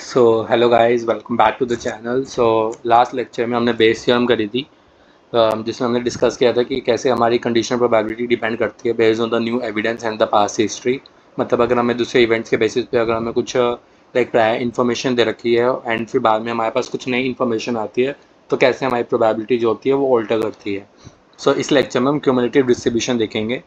So hello guys, welcome back to the channel. So last lecture में हमने Bayes theorem करी थी, जिसमें हमने डिस्कस किया था कि कैसे हमारी कंडीशनल प्रोबेबिलिटी डिपेंड करती है based on the new evidence and the past history. मतलब अगर हमें दूसरे इवेंट्स के बेसिस पे अगर हमें कुछ लाइक प्रायर इन्फॉर्मेशन दे रखी है एंड फिर बाद में हमारे पास कुछ नई इन्फॉर्मेशन आती है, तो कैसे हमारी प्रोबेबिलिटी जो होती है वो ऑल्टर करती है। सो इस लेक्चर में हम क्यूमुलेटिव डिस्ट्रीब्यूशन देखेंगे।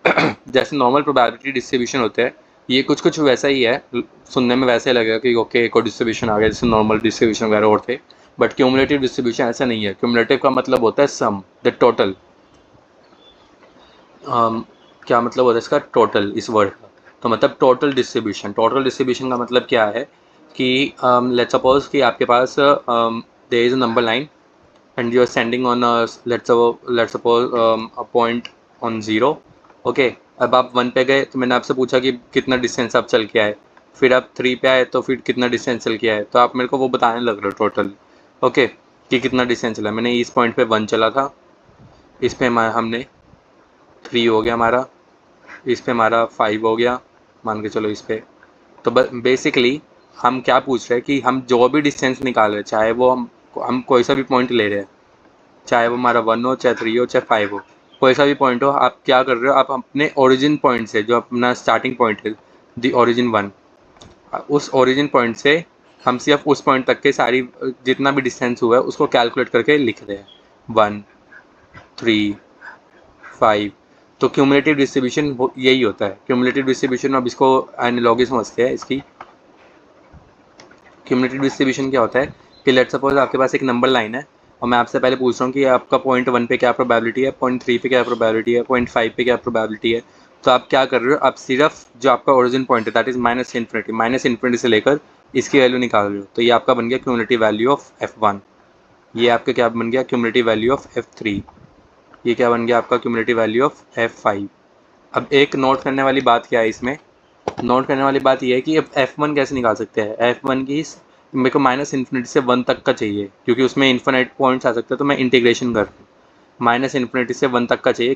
जैसे नॉर्मल प्रोबेबिलिटी डिस्ट्रीब्यूशन होते हैं, ये कुछ कुछ वैसा ही है, सुनने में वैसे लगेगा कि ओके एक और डिस्ट्रीब्यूशन आ गया जैसे नॉर्मल डिस्ट्रीब्यूशन वगैरह और थे। बट क्यूमुलेटिव डिस्ट्रीब्यूशन ऐसा नहीं है। क्यूमुलेटिव का मतलब होता है सम, द टोटल। क्या मतलब होता है इसका, टोटल, इस वर्ड का। तो मतलब टोटल डिस्ट्रीब्यूशन का मतलब क्या है कि लेट्स सपोज कि आपके पास there is a number line and you're sending on a let's suppose a point on 0. Okay, अब आप 1 पे गए तो मैंने आपसे पूछा कि कितना डिस्टेंस आप चल के आए, फिर आप 3 पे आए तो फिर कितना डिस्टेंस चल के आए, तो आप मेरे को वो बताने लग रहे हो टोटल। ओके, कि कितना डिस्टेंस चला। मैंने इस पॉइंट पे 1 चला था, इस पे हमने 3 हो गया हमारा, इस पे हमारा 5 हो गया, मान के चलो इस पे। तो बेसिकली हम क्या पूछ रहे हैं कि हम जो भी डिस्टेंस निकाल रहे हैं, चाहे वो हम कोई सा भी पॉइंट ले रहे हैं, चाहे वो हमारा 1 हो, चाहे 3 हो, चाहे 5 हो, कोई सा भी पॉइंट हो, आप क्या कर रहे हो, आप अपने ओरिजिन पॉइंट से, जो अपना स्टार्टिंग पॉइंट है, दी ओरिजिन 1, उस ओरिजिन पॉइंट से हम सिर्फ उस पॉइंट तक के सारी जितना भी डिस्टेंस हुआ है उसको कैलकुलेट करके लिख रहे हैं, 1, 3, 5। तो क्यूमुलेटिव डिस्ट्रीब्यूशन यही होता है। क्यूमुलेटिव डिस्ट्रीब्यूशन, अब इसको एनालॉजी समझते हैं इसकी। क्यूमुलेटिव डिस्ट्रीब्यूशन क्या होता है कि लेट्स सपोज आपके पास एक नंबर लाइन है और मैं आपसे पहले पूछ रहा हूँ कि आपका पॉइंट 1 पे क्या प्रोबेबिलिटी है, पॉइंट 3 पे क्या प्रोबेबिलिटी है, पॉइंट 5 पे क्या प्रोबेबिलिटी है। तो आप क्या कर रहे हो, आप सिर्फ जो आपका ओरिजिन पॉइंट है दैट इज माइनस इन्फिनिटी से लेकर इसकी वैल्यू निकाल रहे हो। तो ये आपका बन गया क्यूमुलेटिव वैल्यू ऑफ F1। ये आपका क्या बन गया, क्यूमुलेटिव वैल्यू ऑफ F3। ये क्या बन गया आपका, क्यूमुलेटिव वैल्यू ऑफ F5। अब एक नोट करने वाली बात क्या है इसमें, नोट करने वाली बात यह है कि अब F1 कैसे निकाल सकते हैं। F1 की मेरे को माइनस इन्फिनिटी से 1 तक का चाहिए, क्योंकि उसमें इन्फिनिट पॉइंट्स आ सकते हैं, तो मैं इंटीग्रेशन कर रहा हूँ। माइनस इन्फिनिटी से 1 तक का चाहिए,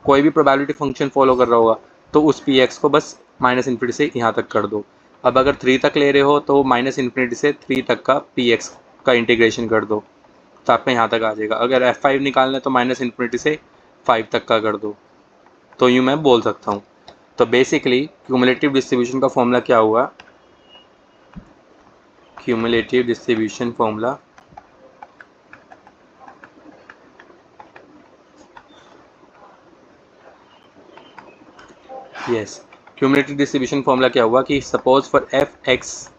कोई भी प्रोबेबिलिटी फंक्शन फॉलो कर रहा होगा तो उस पी एक्स को बस माइनस इन्फिनिटी से यहाँ तक कर दो। अब अगर 3 तक ले रहे हो तो माइनस इन्फिनिटी से 3 तक का पी एक्स का इंटीग्रेशन कर दो, तो आपका यहाँ तक आ जाएगा। अगर F5 निकालना है तो माइनस इन्फिनिटी से 5 तक का कर दो। तो यूँ मैं बोल सकता हूँ। तो बेसिकली क्यूमुलेटिव डिस्ट्रीब्यूशन का फॉर्मूला क्या हुआ, cumulative distribution formula yes, cumulative distribution formula क्या हुआ कि सपोज फॉर एफ एक्स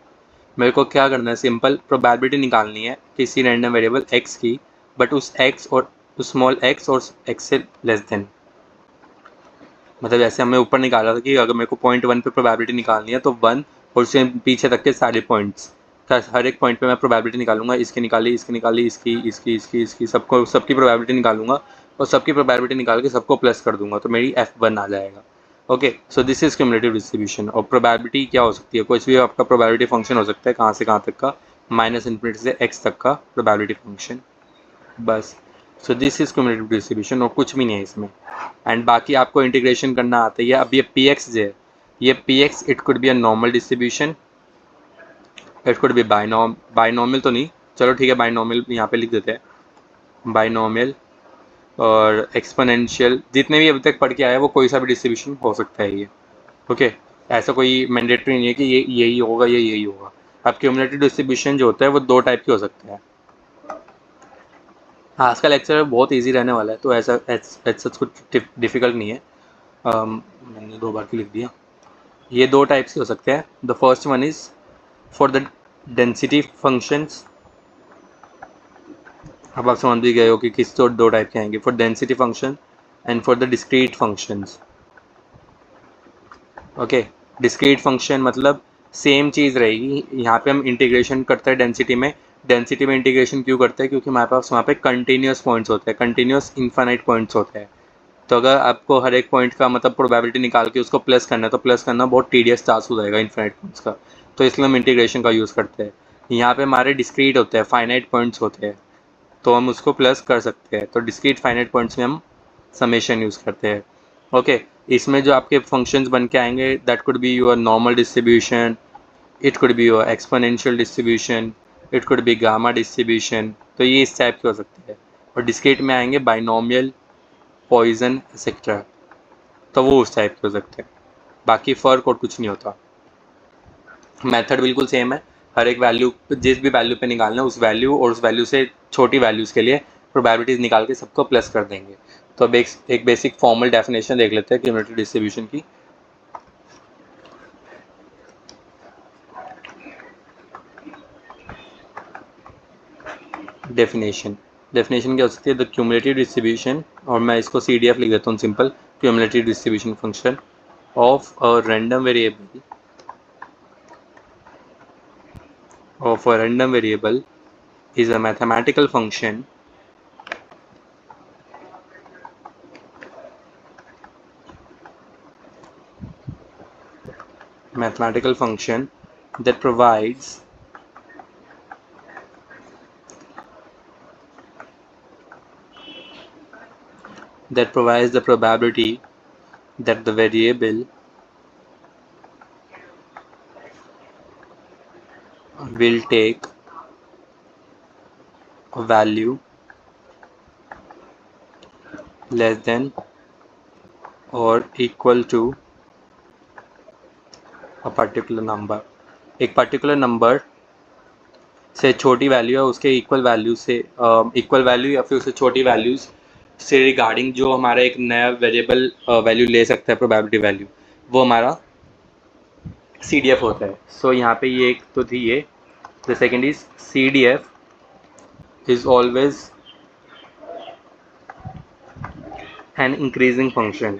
मेरे को क्या करना है, सिंपल प्रोबेबिलिटी निकालनी है किसी रैंडम वेरिएबल एक्स की, बट उस एक्स और उस स्मॉल एक्स और एक्स से लेस देन। मतलब जैसे हमें ऊपर निकाला था कि अगर मेरे को पॉइंट 1 पे प्रोबेबिलिटी निकालनी है तो 1 और उससे पीछे तक के सारे पॉइंट्स का हर एक पॉइंट पे मैं प्रोबेबिलिटी निकालूंगा, इसकी निकाली, इसकी निकाली, इसकी सबको सबकी प्रोबेबिलिटी निकालूंगा और सबकी प्रोबेबिलिटी निकाल के सबको प्लस कर दूंगा, तो मेरी F1 आ जाएगा। Okay, so this is cumulative distribution. और प्रोबेबिलिटी क्या हो सकती है, कुछ भी आपका प्रोबेबिलिटी फंक्शन हो सकता है, कहाँ से कहाँ तक का, माइनस इन्फिनिटी से एक्स तक का प्रोबेबिलिटी फंक्शन, बस। So this is cumulative distribution और कुछ भी नहीं है इसमें। एंड बाकी आपको इंटीग्रेशन करना आता है। अब ये पी एक्स जो है, ये P x it could be a normal distribution, it could be binomial तो नहीं, चलो ठीक है बाइनॉमियल यहाँ पे लिख देते हैं, बाइनॉमियल और एक्सपोनेंशियल, जितने भी अभी तक पढ़ के आया वो कोई सा भी डिस्ट्रीब्यूशन हो सकता है ये। ओके, ऐसा कोई मैंडेटरी नहीं है कि ये यही होगा, ये यही होगा। अब क्यूमुलेटिव डिस्ट्रीब्यूशन जो होता है वो 2 टाइप के हो सकते हैं। आज का लेक्चर बहुत इजी रहने वाला है, तो ऐसा सच कुछ डिफिकल्ट नहीं है। मैंने 2 बार की लिख दिया। ये 2 टाइप्स के हो सकते हैं। The first one is for the density functions. अब आप समझ भी गए हो कि किस तो 2 टाइप के आएंगे, for density function and for the discrete functions. Okay, discrete function मतलब सेम चीज़ रहेगी। यहाँ पे हम इंटीग्रेशन करते हैं डेंसिटी में। डेंसिटी में इंटीग्रेशन क्यों करते हैं, क्योंकि हमारे पास वहाँ पे कंटिन्यूस पॉइंट्स होते हैं, कंटिन्यूस इनफाइनाइट पॉइंट्स होते हैं। तो अगर आपको हर एक पॉइंट का मतलब प्रोबेबिलिटी निकाल के उसको प्लस करना है, तो प्लस करना बहुत टीडियस टास्क हो जाएगा इनफाइनाइट पॉइंट्स का। तो इसलिए हम इंटीग्रेशन का यूज़ करते हैं। यहाँ पे हमारे डिस्क्रीट होते हैं, फाइनाइट पॉइंट्स होते हैं, तो हम उसको प्लस कर सकते हैं। तो डिस्क्रीट फाइनाइट पॉइंट्स में हम समेशन यूज़ करते हैं। ओके, इसमें जो आपके फंक्शंस बन के आएंगे that could be your normal distribution, it could be exponential distribution, it could be gamma distribution, तो ये इस टाइप के हो सकते हैं। और डिस्क्रीट में आएंगे बाइनोमियल, पॉइजन एक्सेट्रा, तो वो उस टाइप के हो सकते हैं। बाकी फ़र्क और कुछ नहीं होता। मेथड बिल्कुल सेम है, हर एक वैल्यू जिस भी वैल्यू पे निकालना है उस वैल्यू और उस वैल्यू से छोटी वैल्यूज़ के लिए प्रोबेबिलिटीज़ निकाल के सबको प्लस कर देंगे। तो अब एक बेसिक फॉर्मल डेफिनेशन देख लेते हैं क्यूमुलेटिव डिस्ट्रीब्यूशन की। डेफिनेशन क्या हो सकती है? द क्यूमुलेटिव डिस्ट्रीब्यूशन, और मैं इसको CDF लिख देता हूँ simple, cumulative distribution function of a random variable is a mathematical function that provides the probability that the variable will take a value less than or equal to a particular number। एक particular number से छोटी value है उसके equal value या फिर उससे छोटी values से रिगार्डिंग जो हमारा एक नया वेरिएबल वैल्यू ले सकता है, प्रोबेबिलिटी वैल्यू, वो हमारा CDF होता है। सो यहाँ पे ये एक तो थी ये। The second is CDF is always an increasing function।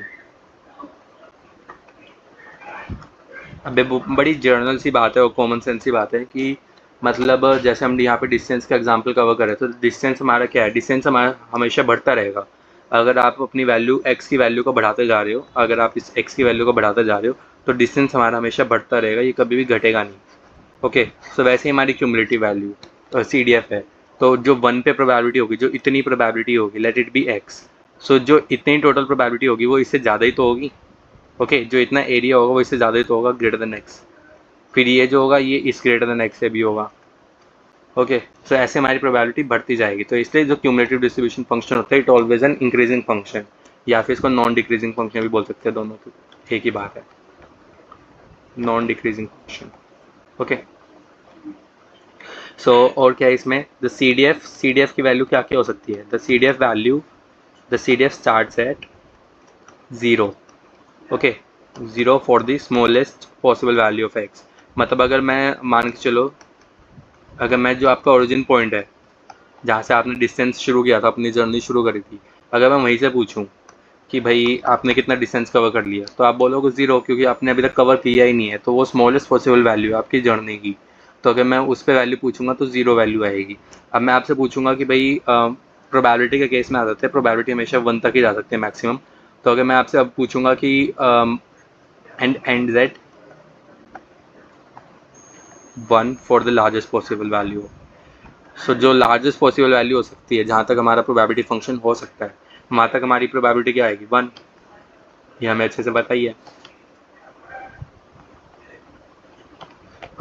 अब बड़ी जर्नल सी बात है और कॉमन सेंस सी बात है कि मतलब जैसे हम यहाँ पे डिस्टेंस का एग्जांपल कवर करें तो डिस्टेंस हमारा क्या है? डिस्टेंस हमारा हमेशा बढ़ता रहेगा। अगर आप अपनी वैल्यू x की वैल्यू को बढ़ाते जा रहे हो, अगर आप इस x की वैल्यू को बढ़ाते जा रहे हो तो डिस्टेंस हमारा हमेशा बढ़ता रहेगा, ये कभी भी घटेगा नहीं। ओके, सो वैसे ही हमारी क्यूमुलेटिव वैल्यू CDF है। तो जो 1 पे प्रोबेबिलिटी होगी, जो इतनी प्रोबेबिलिटी होगी, लेट इट बी x, सो जो इतनी टोटल प्रोबेबिलिटी होगी वो इससे ज़्यादा ही तो होगी। ओके, जो इतना एरिया होगा वो इससे ज़्यादा ही तो होगा, ग्रेटर देन x। फिर ये जो होगा ये इस ग्रेटर देन x से भी होगा। ओके, सो ऐसे हमारी प्रोबेबिलिटी बढ़ती जाएगी। तो इसलिए जो क्यूमुलेटिव डिस्ट्रीब्यूशन फंक्शन होता है it always an increasing function, या फिर इसको नॉन डिक्रीजिंग फंक्शन भी बोल सकते हैं, दोनों की एक ही बात है, नॉन डिक्रीजिंग फंक्शन। ओके, सो और क्या है इसमें? द CDF की वैल्यू क्या क्या हो सकती है? The CDF starts at 0। Okay, 0 for the smallest possible value of x। मतलब अगर मैं मान के चलो, अगर मैं जो आपका ओरिजिन पॉइंट है जहाँ से आपने डिस्टेंस शुरू किया था, अपनी जर्नी शुरू करी थी, अगर मैं वहीं से पूछूं कि भाई आपने कितना डिस्टेंस कवर कर लिया, तो आप बोलोगे 0, क्योंकि आपने अभी तक कवर किया ही नहीं है, तो वो स्मॉलेस्ट पॉसिबल वैल्यू है आपकी जर्नी की। तो अगर मैं उस पर वैल्यू पूछूंगा तो 0 वैल्यू आएगी। अब मैं आपसे पूछूंगा कि भाई प्रोबेबिलिटी के केस में आ जाते हैं, प्रोबेबिलिटी हमेशा 1 तक ही जा सकते हैं मैक्सिमम। तो अगर मैं आपसे अब पूछूंगा कि and that 1 for the largest possible value, so जो लार्जेस्ट पॉसिबल वैल्यू हो सकती है, जहाँ तक हमारा प्रोबेबिलिटी फंक्शन हो सकता है, वहाँ तक हमारी प्रोबेबिलिटी क्या आएगी? 1। ये हमें अच्छे से पता ही है।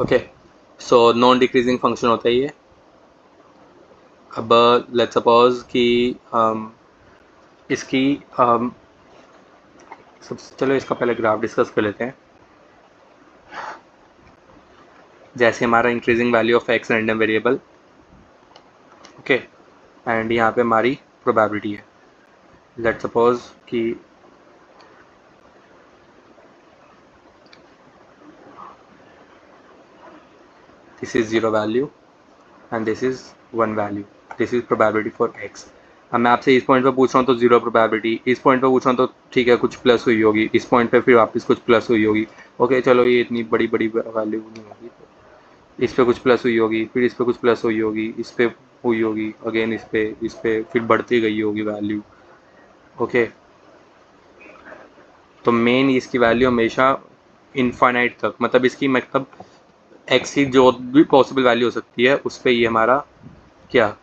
Okay, so non decreasing function होता है ये। अब लेट्स सपोज कि इसकी चलो इसका पहले ग्राफ डिस्कस कर लेते हैं। जैसे हमारा increasing value of x random variable, okay, and यहाँ पे हमारी प्रोबेबिलिटी है। लेट्स सपोज कि this is 0 value and this is 1 value, this is probability for x। अब मैं आपसे इस पॉइंट पे पूछ रहा हूँ तो 0 प्रोबेबिलिटी, इस पॉइंट पे पूछ रहा हूँ तो ठीक है कुछ प्लस हुई होगी, इस पॉइंट पे फिर वापस कुछ प्लस हुई होगी। ओके, चलो ये इतनी बड़ी बड़ी वैल्यू नहीं होगी, इस पे कुछ प्लस हुई होगी, फिर इस पे कुछ प्लस हुई होगी, इस पे हुई होगी, अगेन इस पे फिर बढ़ती गई होगी वैल्यू। ओके, तो मेन इसकी वैल्यू हमेशा इनफाइनाइट तक, मतलब इसकी मतलब एक्स की जो भी पॉसिबल वैल्यू हो सकती है उस पर ये हमारा क्या,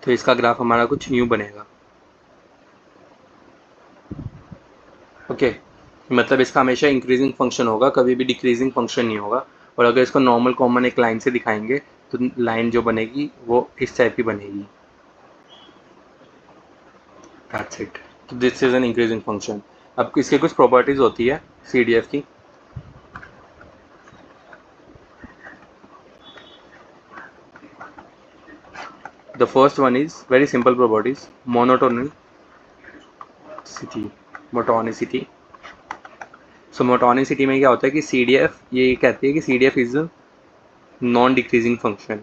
तो इसका ग्राफ हमारा कुछ यूँ बनेगा। ओके, मतलब इसका हमेशा इंक्रीजिंग फंक्शन होगा, कभी भी डिक्रीजिंग फंक्शन नहीं होगा। और अगर इसको नॉर्मल कॉमन एक लाइन से दिखाएंगे तो लाइन जो बनेगी वो इस टाइप की बनेगी। That's it. तो this is an increasing function. अब इसके कुछ प्रॉपर्टीज होती है CDF की। The first one is very simple properties, monotonicity. So monotonicity में क्या होता है कि CDF ये कहती है कि CDF is non decreasing function.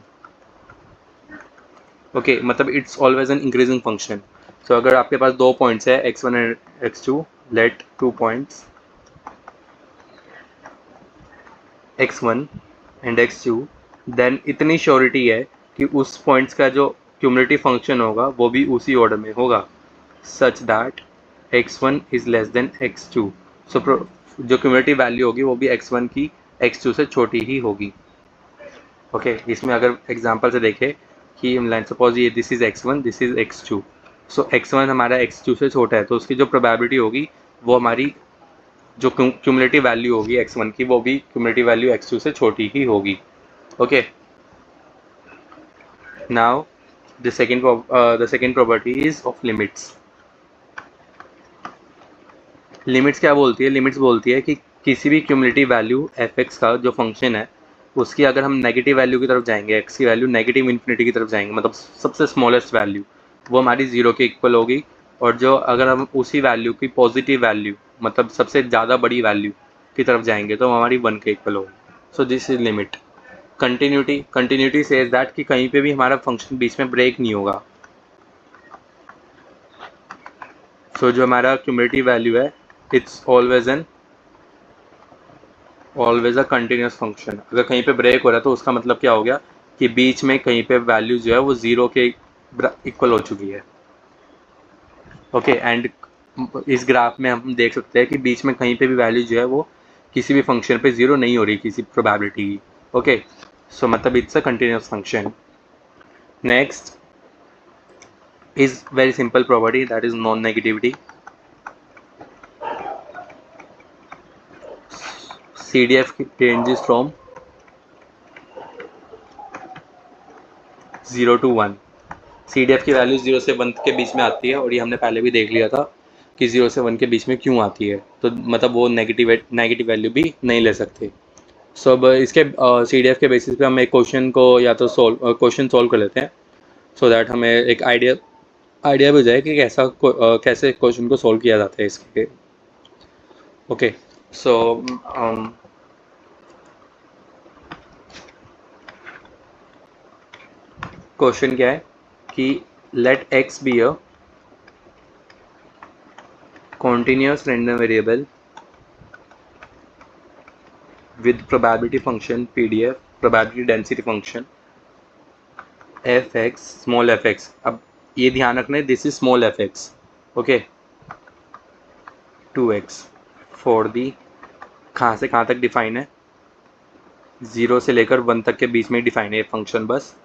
Okay, मतलब it's always an increasing function. So अगर आपके पास दो पॉइंट्स है x1 and x2, let 2 points x1 and x2, then इतनी श्योरिटी है कि उस पॉइंट्स का जो क्यूमुलेटिव फंक्शन होगा वो भी उसी ऑर्डर में होगा, such that x1 is less than x2। सो जो क्यूमुलेटिव वैल्यू होगी वो भी x1 की x2 से छोटी ही होगी। ओके, इसमें अगर एग्जांपल से देखें कि लाइन सपोज ये this is x1, this is x2। So x1 हमारा x2 से छोटा है, तो उसकी जो प्रोबेबिलिटी होगी वो हमारी जो क्यूमुलेटिव वैल्यू होगी x1 की वो भी क्यूमुलेटिव वैल्यू x2 से छोटी ही होगी। Okay, now the second property is of limits. Limits क्या बोलती है? लिमिट्स बोलती है कि किसी भी क्यूमुलेटिव वैल्यू fx का जो फंक्शन है उसकी अगर हम नेगेटिव वैल्यू की तरफ जाएंगे, x की वैल्यू नेगेटिव इन्फिनिटी की तरफ जाएंगे, मतलब सबसे स्मॉलेस्ट वैल्यू, वो हमारी जीरो के इक्वल होगी। और जो अगर हम उसी वैल्यू की पॉजिटिव वैल्यू, मतलब सबसे ज़्यादा बड़ी वैल्यू की तरफ जाएंगे तो हमारी 1 के इक्वल होगी। So this is limit. Continuity says that कि कहीं पे भी हमारा फंक्शन बीच में ब्रेक नहीं होगा। सो जो हमारा क्यूमुलेटिव वैल्यू है it's always a continuous function. अगर कहीं पे ब्रेक हो रहा है तो उसका मतलब क्या हो गया कि बीच में कहीं पे वैल्यू जो है वो जीरो के इक्वल हो चुकी है। ओके, एंड इस ग्राफ में हम देख सकते हैं कि बीच में कहीं पे भी वैल्यू जो है वो किसी भी फंक्शन पे जीरो नहीं हो रही किसी प्रोबेबिलिटी की। ओके, सो मतलब it's a continuous function. Next is very simple property, that is non-negativity. CDF ranges from 0 to 1। CDF की वैल्यू 0 से 1 के बीच में आती है और ये हमने पहले भी देख लिया था कि 0 से 1 के बीच में क्यों आती है, तो मतलब वो नेगेटिव वैल्यू भी नहीं ले सकते। सो अब इसके CDF के बेसिस पे हम एक क्वेश्चन को या तो क्वेश्चन सॉल्व कर लेते हैं, सो दैट हमें एक आइडिया भी हो जाए कि कैसे क्वेश्चन को सॉल्व किया जाता है इसके। ओके, सो क्वेश्चन क्या है कि let x be a continuous random variable with probability function PDF, probability density function fx, small fx। अब ये ध्यान रखना है, this is small fx। Okay, 2x for the, कहाँ से कहाँ तक डिफाइन है? 0 से लेकर 1 तक के बीच में डिफाइन है ये फंक्शन बस।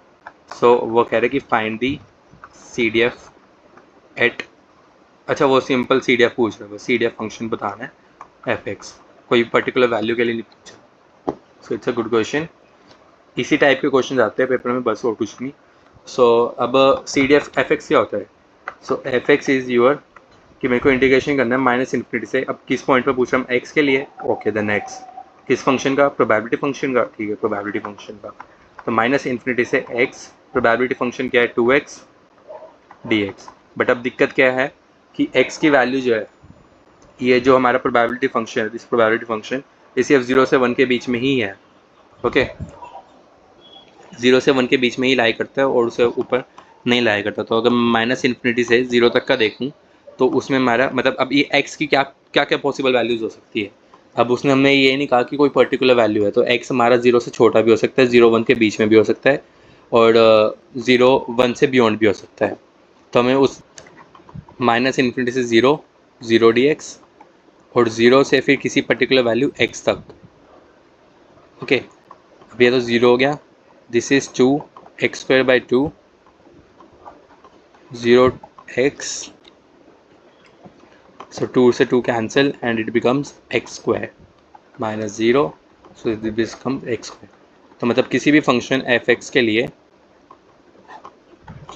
सो वो कह रहे कि फाइंड दी CDF एट, अच्छा वो सिंपल CDF पूछ रहे हो, CDF फंक्शन बताना है fx, कोई पर्टिकुलर वैल्यू के लिए नहीं पूछा। So it's a good question. इसी टाइप के क्वेश्चन आते हैं पेपर में, बस और कुछ नहीं। सो अब CDF fx क्या होता है? सो fx इज योर कि मेरे को इंटीग्रेशन करना है माइनस इन्फिनिटी से। अब किस पॉइंट पर पूछ रहा हूँ? x के लिए। ओके, देन x किस फंक्शन का? प्रोबेबिलिटी फंक्शन का। ठीक है, प्रोबेबिलिटी फंक्शन का। तो माइनस इन्फिनिटी से x, प्रोबेबिलिटी फंक्शन क्या है? 2x dx। बट अब दिक्कत क्या है कि x की वैल्यू जो है, ये जो हमारा प्रोबेबिलिटी फंक्शन है, दिस प्रोबेबिलिटी फंक्शन ये सिर्फ 0 से 1 के बीच में ही है। ओके, 0 से 1 के बीच में ही लाई करता है और उसे ऊपर नहीं लाया करता। तो अगर माइनस इन्फिनिटी से 0 तक का देखूँ तो उसमें हमारा मतलब अब ये x की क्या क्या क्या पॉसिबल वैल्यूज़ हो सकती है। अब उसने हमने ये नहीं कहा कि कोई पर्टिकुलर वैल्यू है, तो x हमारा 0 से छोटा भी हो सकता है, 0 1 के बीच में भी हो सकता है, और 0 1 से बियॉन्ड भी हो सकता है। तो हमें उस माइनस इन्फिनिटी से 0 dx और 0 से फिर किसी पर्टिकुलर वैल्यू x तक। ओके, अब ये तो 0 हो गया। This is 2 x² by 2 0x, so 2 से 2 cancel and it becomes x square minus 0, so it becomes x square. तो मतलब किसी भी फंक्शन एफ एक्स के लिए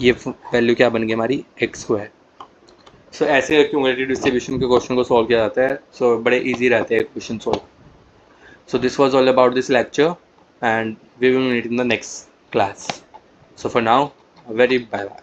ये वैल्यू क्या बन गई हमारी x स्क्वायर. सो ऐसे क्यूमुलेटिव डिस्ट्रीब्यूशन के क्वेश्चन को सॉल्व किया जाता है. सो बड़े इजी रहते हैं question solve. So this was all about this lecture and we will meet in the next class. So for now, very bye bye.